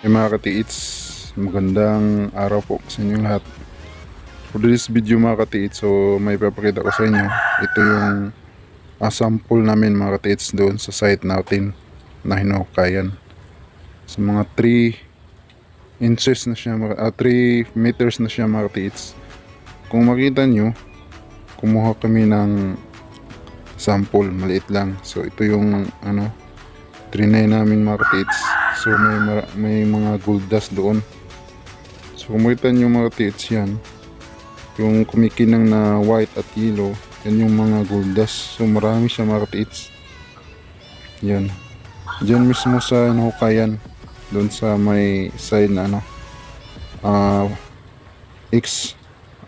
Mga katiits, magandang araw po sa inyong lahat. For this video mga katiits, so may papakita ko sa inyo. Ito yung sample namin mga katiits doon sa site natin na hinukayan. Sa mga 3 inches na siya, 3 meters na siya mga katiits. Kung makita nyo, kumuha kami ng sample, maliit lang. So ito yung trinay namin mga katiits. So may mga gold dust doon. So kung makita nyo mga katiits, yan yung kumikinang na white at yellow, yan yung mga gold dust. So marami siya mga katiits. Yan, dyan mismo sa hinukayan, doon sa may side na X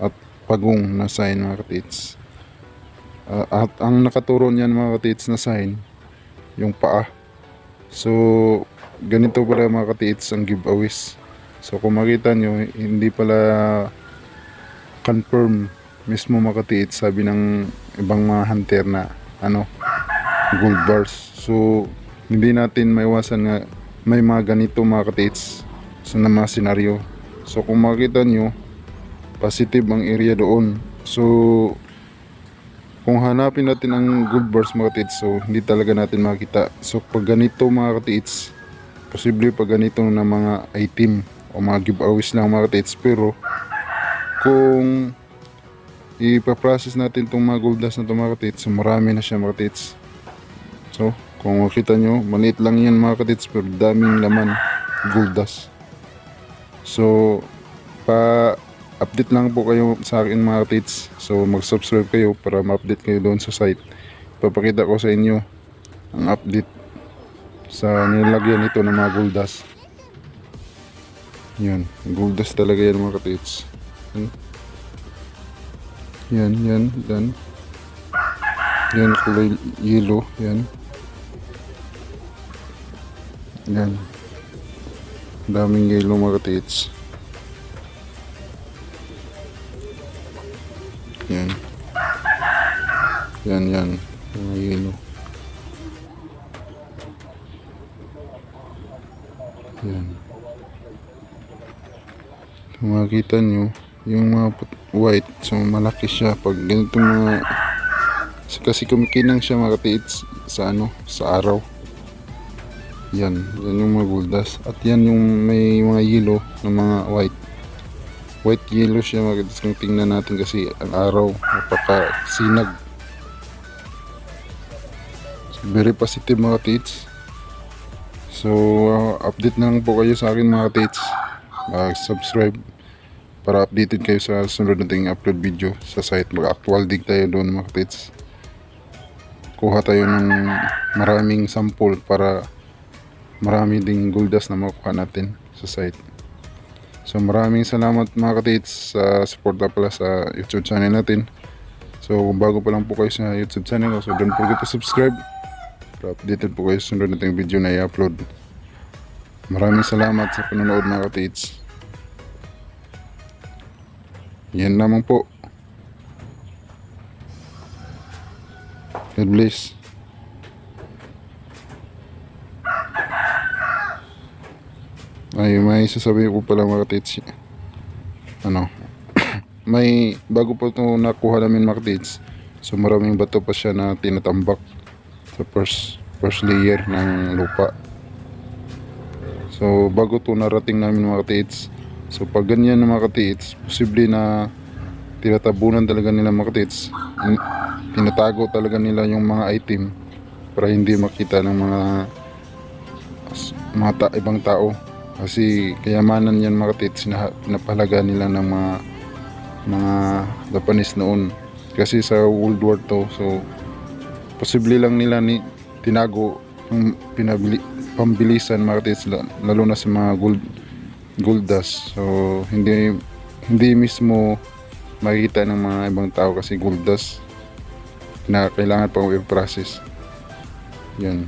at pagong na sign mga katiits. At ang nakaturo niyan mga katiits na sign, yung paa. So ganito pala mga katiits ang giveaways. So kung makita nyo, hindi pala confirm mismo mga katiits, sabi ng ibang mga hunter na gold bars. So hindi natin maiwasan nga may mga ganito mga katiits sa mga senaryo. So kung makita nyo, positive ang area doon. So kung hanapin natin ang gold bars mga katiits, so hindi talaga natin makita. So pag ganito mga katiits, posible pag ganito na mga item o mga giveaways lang mga katiits. Pero kung ipaprocess natin itong mga gold dust na ito mga katiits, so marami na siya mga katiits. So kung makita nyo, maliit lang yan mga katiits, pero daming laman gold dust. So pa-update lang po kayo sa akin mga katiits. So mag-subscribe kayo para ma-update kayo doon sa site. Papakita ko sa inyo ang update sa nilagyan nito ng mga gold dust. Yan, gold dust talaga yan mga katiits. Yan. Yan, kulay yellow. Yan. Daming yellow mga katiits. Yan. Mga yellow. Yan. Kung makita nyo, yung mga white, so malaki siya pag ganito mga, kasi kumikinang siya mga katiits sa araw. Yan yung mga gold dust. At yan yung may mga yellow na mga white yellow siya mga katiits. Kung tingnan natin kasi ang araw, napakasinag. So, very positive mga katiits. So update na lang po kayo sa akin mga katiits. Subscribe para updated kayo sa sunod nating upload video sa site. Mag-actual dig tayo doon mga katiits. Kuha tayo ng maraming sample para marami ding gold dust na makuha natin sa site. So maraming salamat mga katiits sa support pala sa YouTube channel natin. So kung bago pa lang po kayo sa YouTube channel, so don't forget to subscribe para updated po kayo sa sunod nating video na i-upload. Maraming salamat sa panonood mga katiits. Yan lamang po. God bless. Ay, may sasabihin ko pala mga katiits. May bago po ito nakuha namin mga katiits. So maraming bato pa siya na tinatambak sa first layer ng lupa. So bago to narating namin mga katiits. So pag ganyan mga katiits, posible na tinatabunan talaga nila mga katiits. Tinatago talaga nila yung mga item para hindi makita ng mga ibang tao. Kasi kayamanan yan mga katiits, pinapahalaga nila ng mga Japanese noon. Kasi sa World War II, so posible lang nila tinago yung pambilisan mga katiits, lalo na sa mga gold dust. So hindi mismo makikita ng mga ibang tao kasi gold dust na kailangan pang i-process. Yan.